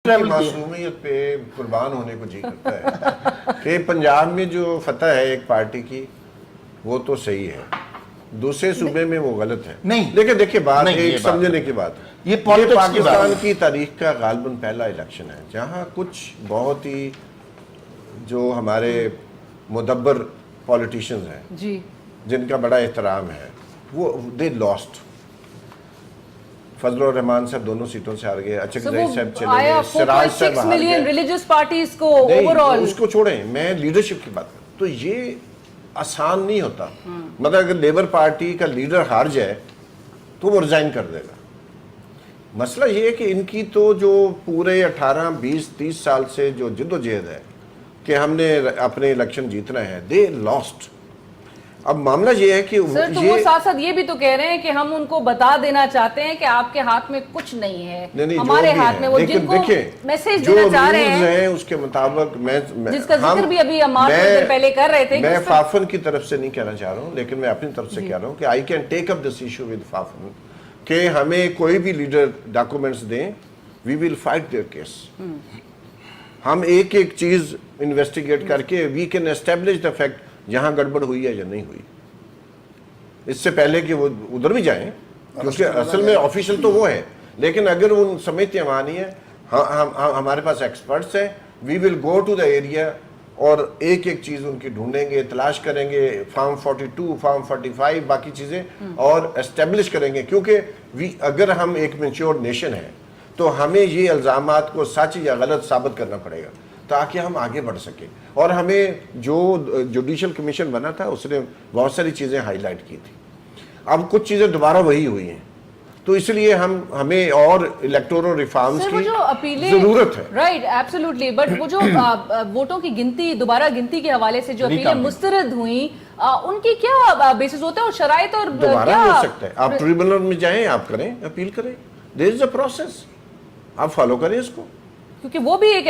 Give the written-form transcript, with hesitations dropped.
मासूमियत पे कुर्बान होने को जी करता है कि पंजाब में जो फतह है एक पार्टी की वो तो सही है, दूसरे सूबे में वो गलत है। नहीं, लेकिन देखिए बात नहीं, एक ये बात समझने की बात है, ये पॉलिटिक्स की बात पाकिस्तान है। की तारीख का गालबन पहला इलेक्शन है जहाँ कुछ बहुत ही जो हमारे मुदब्बर पॉलिटिशियंस हैं जी, जिनका बड़ा एहतराम है वो दे लॉस्ट। फजल और रहमान साहब दोनों सीटों से हार गए, अचक So जई वो साहब चले आया गए, सिराज साहब 4.6 हार मिलियन गए। रिलीजियस पार्टीज को नहीं, ओवरऑल। उसको छोड़ें, मैं लीडरशिप की बात कर, तो ये आसान नहीं होता। मतलब अगर लेबर पार्टी का लीडर हार जाए तो वो रिजाइन कर देगा। मसला ये है कि इनकी तो जो पूरे 18, 20, 30 साल से जो जिद्दोजहद है कि हमने अपने इलेक्शन जीतना है, दे लॉस्ट। अब मामला ये है कि सर तो वो साथ साथ ये भी तो कह रहे हैं कि हम उनको बता देना चाहते हैं कि आपके हाथ में कुछ नहीं है, नहीं, हमारे हाथ में। वो लेकिन जिनको देखिए, मैसेज जो देना चाह रहे रूल्स हैं हैं उसके मुताबिक मैं जिसका जिक्र भी अभी अम्मार थोड़ी देर पहले कर रहे थे कि मैं उस पर- फाफन की तरफ से नहीं कहना चाह रहा हूँ, लेकिन मैं अपनी तरफ से कह रहा हूँ कि I can take up this issue with फाफन कि हमें कोई भी लीडर डॉक्यूमेंट्स दें, we will fight their case. हम एक एक चीज इन्वेस्टिगेट करके we can establish the fact जहां गड़बड़ हुई है या नहीं हुई, इससे पहले कि वो उधर भी जाएं, क्योंकि असल में ऑफिशियल तो वो है। लेकिन अगर उन समितियां मानी है, हम हमारे पास एक्सपर्ट्स हैं, we will go to the area और एक एक चीज उनकी ढूंढेंगे, तलाश करेंगे, फार्म 42, फार्म 45, बाकी चीजें और एस्टेब्लिश करेंगे। क्योंकि अगर हम एक मैच्योर नेशन है तो हमें ये इल्जामात को सच या गलत साबित करना पड़ेगा ताकि हम आगे बढ़ सके। और हमें जो जुडिशल कमीशन बना था उसने बहुत सारी चीज़ें हाईलाइट की थी, अब कुछ चीज़ें दोबारा वही हुई हैं, तो इसलिए हमें और इलेक्टोरल रिफॉर्म्स की जरूरत है। Right, absolutely. बट वो जो वोटों की गिनती, दोबारा गिनती के हवाले से जो अपीलें मुस्तरद हुई, उनकी क्या बेसिस होता है और शराइत और दोबारा हो सकता है। आप ट्रिब्यूनल में जाएं, आप करें, अपील करें, देयर इज अ प्रोसेस, आप फॉलो करें इसको, क्योंकि वो भी एक